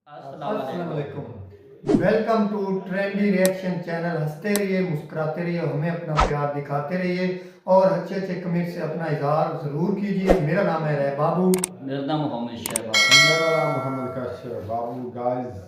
अस्सलाम वालेकुम। Welcome to trendy reaction channel. हंसते रहिए, मुस्कुराते रहिए, हमें अपना प्यार दिखाते रहिए और अच्छे अच्छे कमेंट से अपना इजहार जरूर कीजिए। मेरा नाम है रे बाबू। मेरा नाम मोहम्मद शहबाज। मेरा नाम Mohammad Kashif Babu. Guys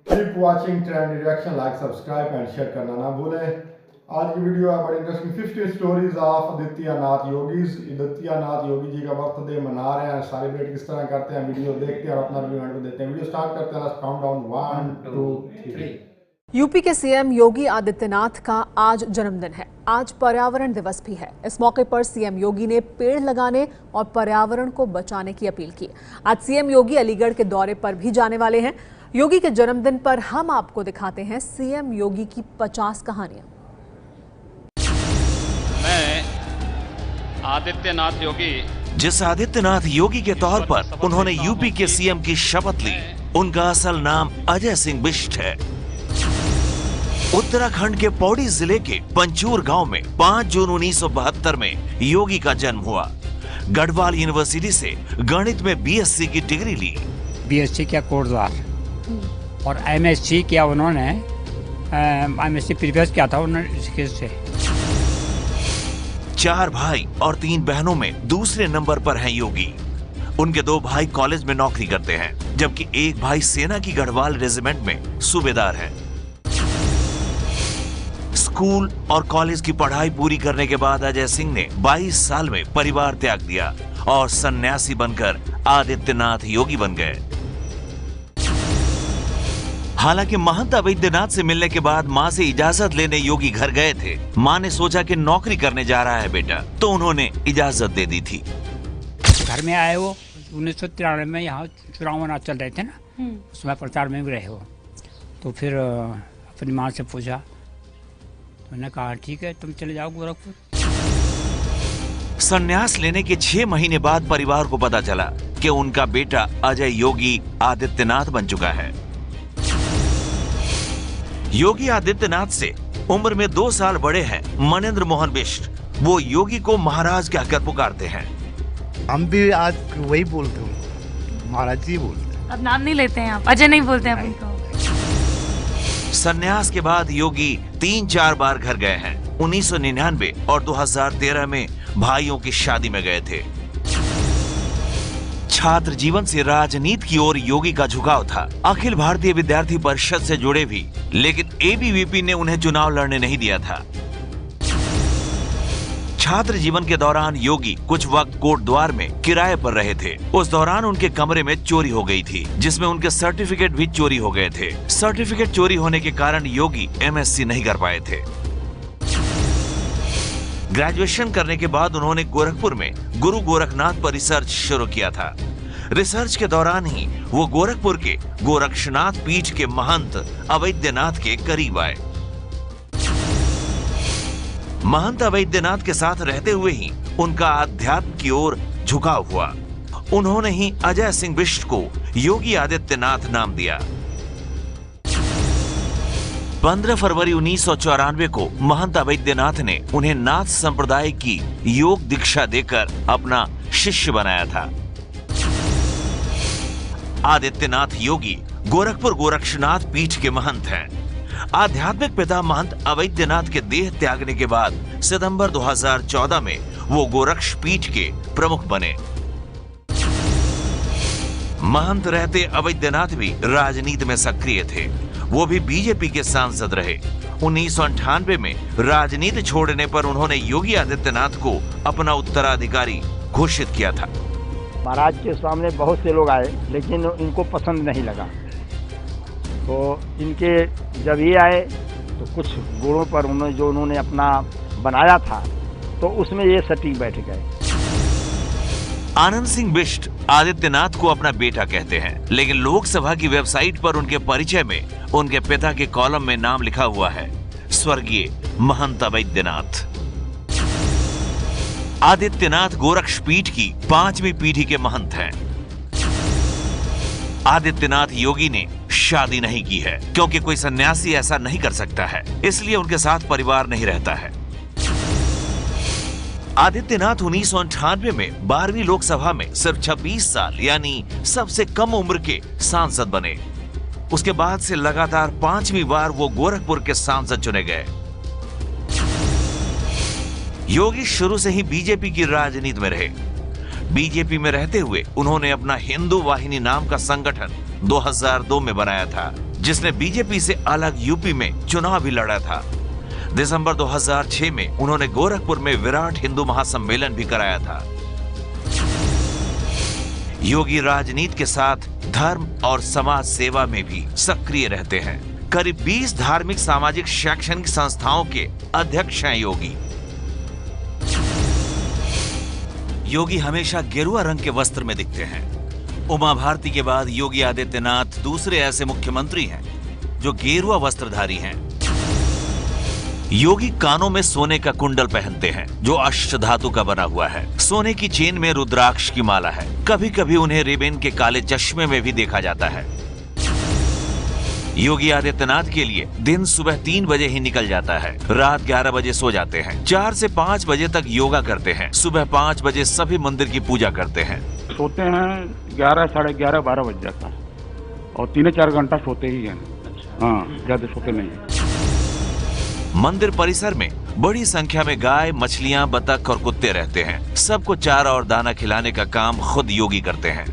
keep watching trendy reaction, like subscribe and share करना ना भूलें। आज की वीडियो है बड़ी इंटरेस्टिंग 50 स्टोरीज ऑफ आदित्यनाथ योगीज। आदित्यनाथ योगी जी का बर्थडे मना रहे हैं, सेलिब्रेट किस तरह करते हैं वीडियो देखते हैं और अपना रिव्यू एंड में देते हैं। वीडियो स्टार्ट करते हैं। Let's count down 1 2 3। यूपी के सीएम योगी आदित्यनाथ का आज जन्मदिन है। आज पर्यावरण दिवस भी है। इस मौके पर सीएम योगी ने पेड़ लगाने और पर्यावरण को बचाने की अपील की। आज सीएम योगी अलीगढ़ के दौरे पर भी जाने वाले हैं। योगी के जन्मदिन पर हम आपको दिखाते हैं सीएम योगी की 50 कहानियां। मैं आदित्यनाथ योगी, जिस आदित्यनाथ योगी के तौर पर उन्होंने यूपी के सीएम की शपथ ली, उनका असल नाम अजय सिंह बिष्ट है। उत्तराखंड के पौड़ी जिले के पंचूर गांव में 5 जून 1972 में योगी का जन्म हुआ। गढ़वाल यूनिवर्सिटी से गणित में बीएससी की डिग्री ली। बीएससी किया कोटद्वार और एमएससी किया उन्होंने, एमएससी प्रीवियस किया था उन्होंने इसके से। 4 भाई और 3 बहनों में दूसरे नंबर पर हैं योगी। उनके 2 भाई कॉलेज में नौकरी करते हैं, जबकि एक भाई सेना की गढ़वाल रेजिमेंट में सूबेदार है। स्कूल और कॉलेज की पढ़ाई पूरी करने के बाद अजय सिंह ने 22 साल में परिवार त्याग दिया और सन्यासी बनकर आदित्यनाथ योगी बन गए। हालांकि महंत अवैधनाथ से मिलने के बाद मां से इजाजत लेने योगी घर गए थे। मां ने सोचा कि नौकरी करने जा रहा है बेटा, तो उन्होंने इजाजत दे दी थी। घर में आए वो 1993 में, यहाँ चुनाव वुनाव चल रहे थे ना, उसमें प्रचार में भी रहे हो। तो फिर अपनी माँ से पूछा, तो उन्होंने कहा ठीक है तुम चले जाओ गोरखपुर। संन्यास लेने के 6 महीने बाद परिवार को पता चला कि उनका बेटा अजय योगी आदित्यनाथ बन चुका है। योगी आदित्यनाथ से उम्र में 2 साल बड़े हैं मनेंद्र मोहन बिष्ट। वो योगी को महाराज कहकर पुकारते हैं। हम भी आज वही बोलते हैं, महाराज जी बोलते हैं। अब नाम नहीं लेते हैं आप, अजय नहीं बोलते हैं अपन को। संन्यास के बाद योगी 3-4 बार घर गए हैं। 1999 और 2013 में भाइयों की शादी में गए थे। छात्र जीवन से राजनीति की ओर योगी का झुकाव था। अखिल भारतीय विद्यार्थी परिषद से जुड़े भी, लेकिन एबीवीपी ने उन्हें चुनाव लड़ने नहीं दिया था। छात्र जीवन के दौरान योगी कुछ वक्त कोटद्वार में किराए पर रहे थे। उस दौरान उनके कमरे में चोरी हो गई थी, जिसमें उनके सर्टिफिकेट भी चोरी हो गए थे। सर्टिफिकेट चोरी होने के कारण योगी एमएससी नहीं कर पाए थे। ग्रेजुएशन करने के बाद उन्होंने गोरखपुर में गुरु गोरखनाथ पर रिसर्च शुरू किया था। रिसर्च के दौरान ही वो गोरखपुर के गोरक्षनाथ पीठ के महंत अवैधनाथ के करीब आए। महंत अवैधनाथ के साथ रहते हुए ही उनका आध्यात्म की ओर झुकाव हुआ। उन्होंने ही अजय सिंह बिष्ट को योगी आदित्यनाथ नाम दिया। 15 फरवरी 1994 को महंत अवैधनाथ ने उन्हें नाथ संप्रदाय की योग दीक्षा देकर अपना शिष्य बनाया था। आदित्यनाथ योगी गोरखपुर गोरक्षनाथ पीठ के महंत हैं। आध्यात्मिक पिता महंत अवैधनाथ के देह त्यागने के बाद सितंबर 2014 में वो गोरक्ष पीठ के प्रमुख बने। महंत रहते अवैधनाथ भी राजनीति में सक्रिय थे। वो भी बीजेपी के सांसद रहे। 1998 में राजनीति छोड़ने पर उन्होंने योगी आदित्यनाथ को अपना उत्तराधिकारी घोषित किया था। महाराज के सामने बहुत से लोग आए, लेकिन इनको पसंद नहीं लगा। तो इनके जब ये आए तो कुछ गुणों पर उन्होंने अपना बनाया था, तो उसमें ये सटीक बैठ गए। आनंद सिंह बिष्ट आदित्यनाथ को अपना बेटा कहते हैं, लेकिन लोकसभा की वेबसाइट पर उनके परिचय में उनके पिता के कॉलम में नाम लिखा हुआ है, स्वर्गीय महंत अवैधनाथ। आदित्यनाथ गोरक्ष पीठ की 5वीं पीढ़ी के महंत हैं। आदित्यनाथ योगी ने शादी नहीं की है, क्योंकि कोई सन्यासी ऐसा नहीं कर सकता है, इसलिए उनके साथ परिवार नहीं रहता है। आदित्यनाथ 1998 में 12वीं लोकसभा में सिर्फ 26 साल यानी सबसे कम उम्र के सांसद बने। उसके बाद से लगातार 5वीं बार वो गोरखपुर के सांसद चुने गए। योगी शुरू से ही बीजेपी की राजनीति में रहे। बीजेपी में रहते हुए उन्होंने अपना हिंदू वाहिनी नाम का संगठन 2002 में बनाया था, जिसने बीजेपी से अलग यूपी में चुनाव भी लड़ा था। दिसंबर 2006 में उन्होंने गोरखपुर में विराट हिंदू महासम्मेलन भी कराया था। योगी राजनीति के साथ धर्म और समाज सेवा में भी सक्रिय रहते हैं। करीब 20 धार्मिक, सामाजिक, शैक्षणिक संस्थाओं के अध्यक्ष हैं योगी। योगी हमेशा गेरुआ रंग के वस्त्र में दिखते हैं। उमा भारती के बाद योगी आदित्यनाथ दूसरे ऐसे मुख्यमंत्री हैं जो गेरुआ वस्त्रधारी हैं। योगी कानों में सोने का कुंडल पहनते हैं जो अष्ट धातु का बना हुआ है। सोने की चेन में रुद्राक्ष की माला है। कभी कभी उन्हें रिबन के काले चश्मे में भी देखा जाता है। योगी आदित्यनाथ के लिए दिन सुबह 3 बजे ही निकल जाता है, रात 11 बजे सो जाते हैं, 4 से 5 बजे तक योगा करते हैं, सुबह 5 बजे सभी मंदिर की पूजा करते हैं। सोते हैं 11, साढ़े 11, 12 बज जाता है और 3-4 घंटा सोते ही हैं। हाँ, ज्यादा सोते नहीं। मंदिर परिसर में बड़ी संख्या में गाय, मछलियां, बतख और कुत्ते रहते हैं। सबको चारा और दाना खिलाने का काम खुद योगी करते हैं।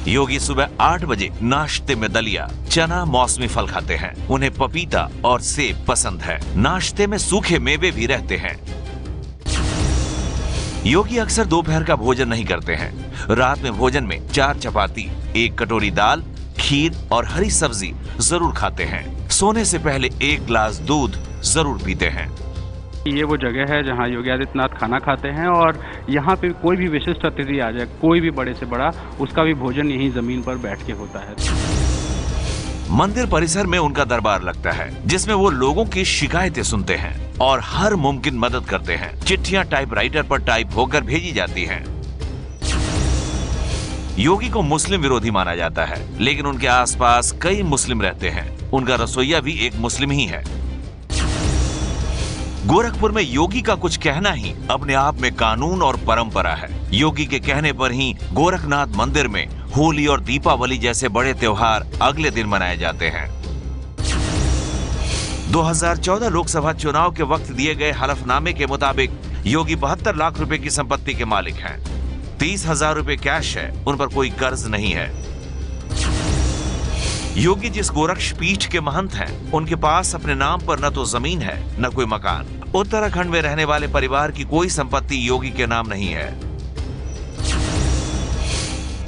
योगी सुबह 8 बजे नाश्ते में दलिया, चना, मौसमी फल खाते हैं। उन्हें पपीता और सेब पसंद है। नाश्ते में सूखे मेवे भी रहते हैं। योगी अक्सर दोपहर का भोजन नहीं करते हैं। रात में भोजन में 4 चपाती, 1 कटोरी दाल, खीर और हरी सब्जी जरूर खाते हैं। सोने से पहले 1 गिलास दूध जरूर पीते हैं। ये वो जगह है जहाँ योगी आदित्यनाथ खाना खाते हैं और यहाँ पे कोई भी विशिष्ट अतिथि आ जाए, कोई भी बड़े से बड़ा, उसका भी भोजन यहीं जमीन पर बैठ के होता है। मंदिर परिसर में उनका दरबार लगता है, जिसमें वो लोगों की शिकायतें सुनते हैं और हर मुमकिन मदद करते हैं। चिट्ठियां टाइपराइटर पर टाइप होकर भेजी जाती हैं। योगी को मुस्लिम विरोधी माना जाता है, लेकिन उनके आसपास कई मुस्लिम रहते हैं। उनका रसोइया भी एक मुस्लिम ही है। गोरखपुर में योगी का कुछ कहना ही अपने आप में कानून और परंपरा है। योगी के कहने पर ही गोरखनाथ मंदिर में होली और दीपावली जैसे बड़े त्योहार अगले दिन मनाए जाते हैं। 2014 लोकसभा चुनाव के वक्त दिए गए हलफनामे के मुताबिक योगी 72 लाख रुपए की संपत्ति के मालिक हैं। 30,000 रुपए कैश है, उन पर कोई कर्ज नहीं है। योगी जिस गोरक्ष पीठ के महंत हैं, उनके पास अपने नाम पर न तो जमीन है न कोई मकान। उत्तराखंड में रहने वाले परिवार की कोई संपत्ति योगी के नाम नहीं है।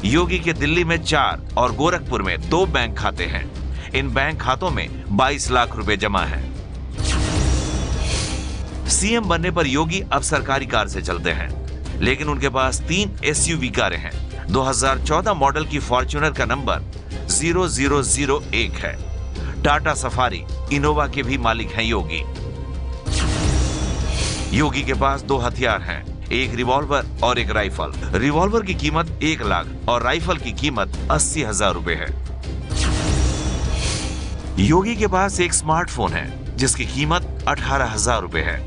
योगी के दिल्ली में 4 और गोरखपुर में 2 बैंक खाते हैं। इन बैंक खातों में 22 लाख रुपए जमा है। सीएम बनने पर योगी अब सरकारी कार से चलते हैं, लेकिन उनके पास 3 एसयूवी कारें हैं। 2014 मॉडल की फॉर्च्यूनर का नंबर 0001 है। टाटा सफारी, इनोवा के भी मालिक हैं योगी। योगी के पास 2 हथियार हैं, एक रिवॉल्वर और एक राइफल। रिवॉल्वर की कीमत 1 लाख और राइफल की कीमत 80,000 रुपए है। योगी के पास एक स्मार्टफोन है जिसकी कीमत 18,000 रुपए है।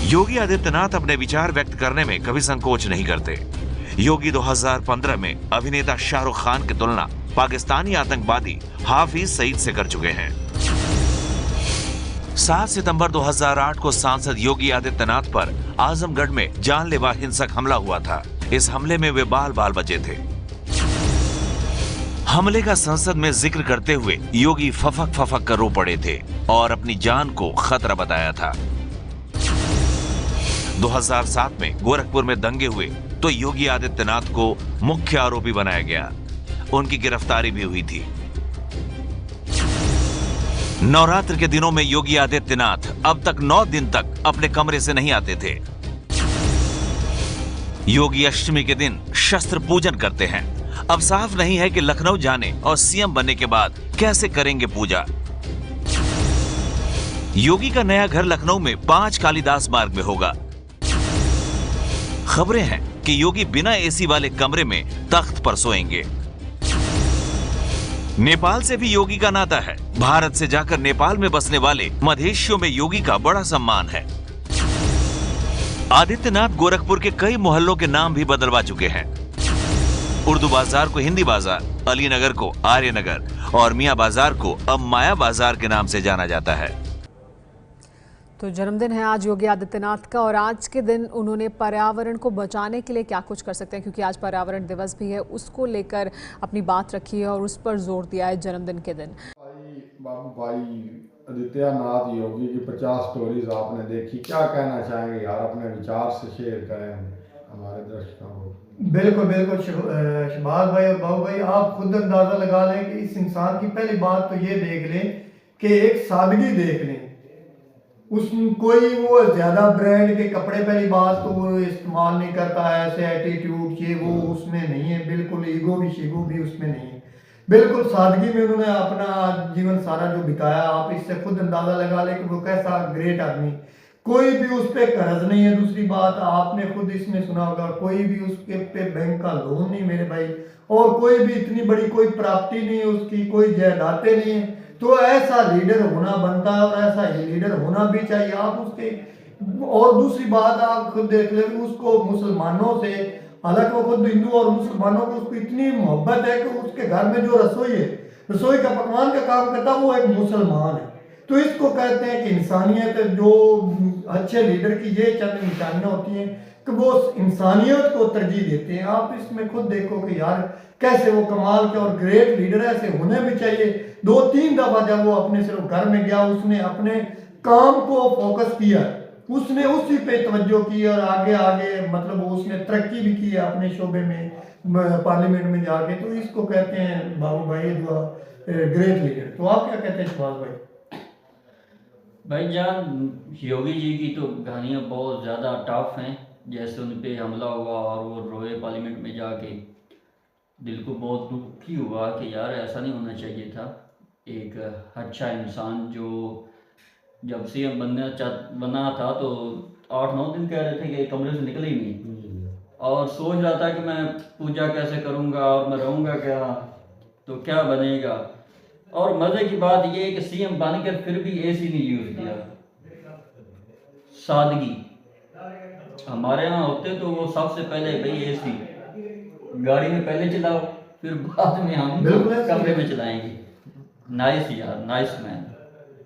योगी आदित्यनाथ अपने विचार व्यक्त करने में कभी संकोच नहीं करते। योगी 2015 में अभिनेता शाहरुख खान की तुलना पाकिस्तानी आतंकवादी हाफिज सईद से कर चुके हैं। 7 सितंबर 2008 को सांसद योगी आदित्यनाथ पर आजमगढ़ में जानलेवा हिंसक हमला हुआ था। इस हमले में वे बाल बाल बचे थे। हमले का संसद में जिक्र करते हुए योगी फफक फफक कर रो पड़े थे और अपनी जान को खतरा बताया था। 2007 में गोरखपुर में दंगे हुए तो योगी आदित्यनाथ को मुख्य आरोपी बनाया गया। उनकी गिरफ्तारी भी हुई थी। नवरात्र के दिनों में योगी आदित्यनाथ अब तक 9 दिन तक अपने कमरे से नहीं आते थे। योगी अष्टमी के दिन शस्त्र पूजन करते हैं। अब साफ नहीं है कि लखनऊ जाने और सीएम बनने के बाद कैसे करेंगे पूजा। योगी का नया घर लखनऊ में 5 कालिदास मार्ग में होगा। खबरें हैं कि योगी बिना एसी वाले कमरे में तख्त पर सोएंगे। नेपाल से भी योगी का नाता है। भारत से जाकर नेपाल में बसने वाले मधेशियों में योगी का बड़ा सम्मान है। आदित्यनाथ गोरखपुर के कई मोहल्लों के नाम भी बदलवा चुके हैं। उर्दू बाजार को हिंदी बाजार, अली नगर को आर्य नगर और मियां बाजार को अब माया बाजार के नाम से जाना जाता है। तो जन्मदिन है आज योगी आदित्यनाथ का और आज के दिन उन्होंने पर्यावरण को बचाने के लिए क्या कुछ कर सकते हैं, क्योंकि आज पर्यावरण दिवस भी है, उसको लेकर अपनी बात रखी है और उस पर जोर दिया है जन्मदिन के दिन। बाबू भाई आदित्यनाथ योगी की 50 स्टोरीज आपने देखी, क्या कहना चाहेंगे यार, अपने विचार से शेयर करें हमारे दर्शकों को। बिल्कुल बिल्कुल शहबाज भाई और बाबू भाई, आप खुद अंदाजा लगा लें कि इस इंसान की पहली बात तो ये देख लें कि एक सादगी देख लें। उसमें कोई वो ज्यादा ब्रांड के कपड़े, पहली बात तो वो इस्तेमाल नहीं करता है, ऐसे एटीट्यूड ये वो उसमें नहीं है, बिल्कुल ईगो भी शिगो भी उसमें नहीं है, बिल्कुल सादगी में उन्होंने अपना जीवन सारा जो बिताया। आप इससे खुद अंदाजा लगा लें कि वो कैसा ग्रेट आदमी, कोई भी उस पर कर्ज नहीं है। दूसरी बात आपने खुद इसमें सुना होगा, कोई भी उसके पे बैंक का लोन नहीं मेरे भाई, और कोई भी इतनी बड़ी कोई प्रॉपर्टी नहीं है उसकी, कोई जायदादें नहीं है। तो ऐसा लीडर होना बनता है और ऐसा ही लीडर होना भी चाहिए। आप उसके, और दूसरी बात आप खुद देख लें, उसको मुसलमानों से, हालांकि वो खुद हिंदू और मुसलमानों को उसको इतनी मोहब्बत है कि उसके घर में जो रसोई है, रसोई का पकवान का काम करता है, वो एक मुसलमान है। तो इसको कहते हैं कि इंसानियत। जो अच्छे लीडर की ये चंद निशानियां होती हैं कि वो इंसानियत को तरजीह देते हैं। आप इसमें खुद देखो कि यार कैसे वो कमाल के और ग्रेट लीडर ऐसे होने भी चाहिए। 2-3 दफा जब वो अपने सिर्फ घर में गया, उसने अपने काम को फोकस किया, उसने उसी पे तवज्जो की और आगे आगे मतलब उसने तरक्की भी की है अपने शोबे में, पार्लियामेंट में जाके। तो इसको कहते हैं बाबू भाई ग्रेट लीडर। तो आप क्या कहते हैं शहबाज भाई? भाईजान योगी जी की तो कहानियाँ बहुत ज़्यादा टफ हैं। जैसे उन पे हमला हुआ और वो रोए पार्लियामेंट में जाके, दिल को बहुत दुखी हुआ कि यार ऐसा नहीं होना चाहिए था। एक अच्छा इंसान जो जब सीएम बना था तो 8-9 दिन कह रहे थे कि कमरे से निकले ही नहीं, और सोच रहा था कि मैं पूजा कैसे करूँगा और मैं रहूँगा क्या, तो क्या बनेगा। और मज़े की बात ये है कि सीएम बनकर फिर भी एसी नहीं यूज़ किया। सादगी हमारे यहाँ होते तो वो सबसे पहले भाई एसी गाड़ी में पहले चलाओ, फिर बाद में हम कमरे में चलाएंगे। नाइस यार, नाइस मैन।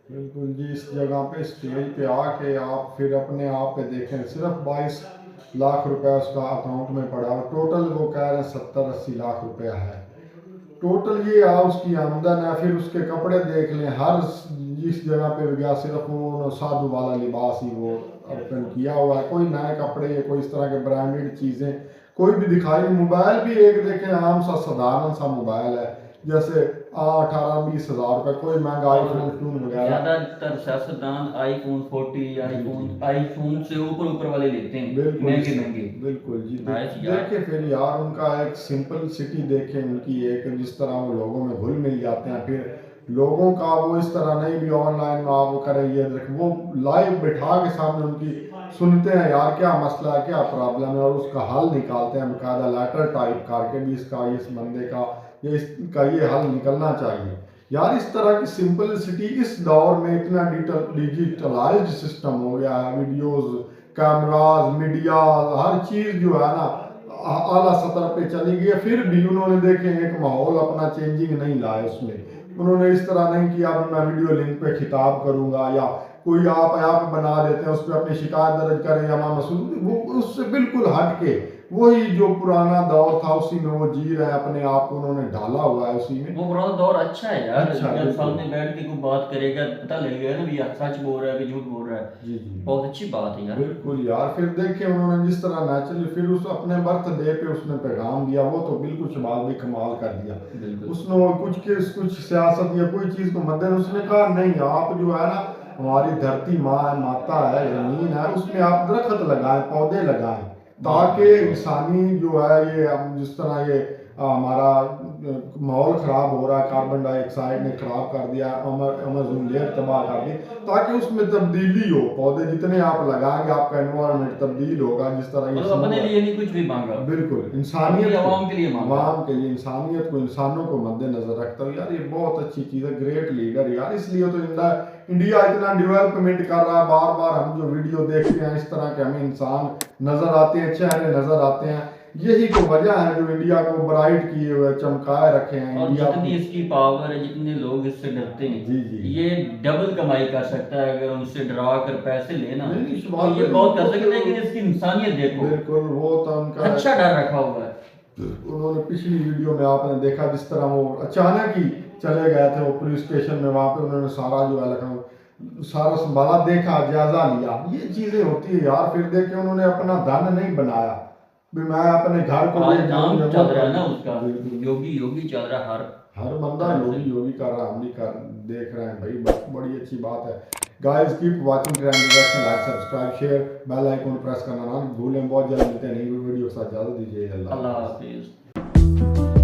बिल्कुल जी, इस जगह पे स्टेज पे आके आप फिर अपने आप पे देखें, सिर्फ 22 लाख रुपया उसका अकाउंट में पड़ा और टोटल वो कह रहे हैं 70-80 लाख रुपया है टोटल। ये उसकी आमदन है। फिर उसके कपड़े देख लें, हर जिस जगह पे गया सिर्फ वो साधु वाला लिबास ही वो अर्पण किया हुआ है। कोई नए कपड़े या कोई इस तरह के ब्रांडेड चीज़ें कोई भी दिखाई नहीं। मोबाइल भी एक देखें, आम सा साधारण सा मोबाइल है, जैसे 18-20 हज़ार रुपये, कोई महंगा आईफोन वगैरह। ज़्यादातर सियासतदान आईफोन 40 आईफोन से ऊपर वाले लेते हैं, महंगे। बिल्कुल जी, देखिए फिर यार उनका एक सिंपल सिटी देखें, उनकी एक जिस तरह वो लोगों में घुल मिल जाते हैं। फिर लोगों का वो इस तरह नहीं भी ऑनलाइन में आप वो करें, ये वो लाइव बैठा के सामने उनकी सुनते हैं यार क्या मसला है, क्या प्रॉब्लम है, और उसका हल निकालते हैं बाकायदा लेटर टाइप करके भी, इसका इस बंदे का इसका ये हल निकलना चाहिए। यार इस तरह की सिंपलिसिटी इस दौर में इतना डिजिटलाइज्ड सिस्टम हो गया है, वीडियोस, कैमराज, मीडिया, हर चीज़ जो है ना आला सतह पे चली गई है। फिर भी उन्होंने देखे एक माहौल अपना चेंजिंग नहीं लाया उसमें। उन्होंने इस तरह नहीं किया मैं वीडियो लिंक पे खिताब करूंगा या कोई आप ऐप बना देते हैं उस पर अपनी शिकायत दर्ज करें या मसूद, वो उससे बिल्कुल हट के वही जो पुराना दौर था उसी में वो जी रहे हैं, अपने आप को उन्होंने ढाला हुआ है उसी में। वो पुराना दौर अच्छा है यार, अच्छा, सामने बैठ के कोई बात करेगा पता लगेगा ना भी सच बोल रहा है कि झूठ बोल रहा है। जी जी, बहुत अच्छी बात है यार। बिल्कुल यार। फिर देखिए उन्होंने जिस तरह नेचुरली फिर उस अपने बर्थडे पे उसने पैगाम दिया, वो तो बिल्कुल शबाज भी कमाल कर दिया। उसने कुछ सियासत या कोई चीज़ को मद्देनजर उसने कहा नहीं, आप जो है ना हमारी धरती माँ है, माता है, ज़मीन है, उसमें आप दरख्त लगाएं, पौधे लगाएं, ताकि इंसानी जो है ये जिस तरह ये हमारा माहौल ख़राब हो रहा है, कार्बन डाइऑक्साइड ने ख़राब कर दिया, अमेज़न लेयर तबाह कर दी, ताकि उसमें तब्दीली हो। पौधे जितने आप लगाएंगे आपका एनवायरनमेंट तब्दील होगा। जिस तरह ये अपने लिए नहीं कुछ भी मांगा, बिल्कुल इंसानियत, आवाम के लिए मांगा, आवाम के लिए, इंसानियत को, इंसानों को मद्देनजर रखता हूँ यार। ये बहुत अच्छी चीज़ है, ग्रेट लीडर यार। इसलिए तो इंडिया इतना डेवलपमेंट कर रहा है, बार बार हम जो वीडियो देखते हैं इस तरह के हमें इंसान नजर आते हैं, चेहरे नजर आते हैं, यही तो वजह है जो इंडिया को ब्राइट किए हुए चमकाए रखे हैं। और इंडिया जितनी इसकी पावर है, जितने लोग इससे डरते हैं, जी जी, ये डबल कमाई कर सकता है अगर उनसे डरा कर पैसे लेना, नहीं, तो ये बहुत कर सकते हैं। लेकिन इसकी इंसानियत देखो, बिल्कुल वो तो उनका अच्छा डर रखा हुआ है। उन्होंने पिछली वीडियो में आपने देखा जिस तरह वो अचानक ही चले गए थे वो पुलिस स्टेशन में, वहाँ पे उन्होंने सारा जो है लखनऊ सारा संभाला, देखा, जायजा लिया, ये चीजें होती है यार। फिर देख के उन्होंने अपना धन नहीं बनाया भी मैं अपने घर को आज नाम चल रहा है ना उसका, योगी योगी चल रहा है, हर बंदा योगी योगी कर रहा है, हम भी कर देख रहे हैं भाई, बस बड़ी अच्छी बात है। Guys keep watching trendy reaction, like subscribe share bell icon press करना ना भूलें। बहुत जल्द मिलते हैं नई वीडियो के साथ, इजाजत दीजिए, अल्लाह हाफिज।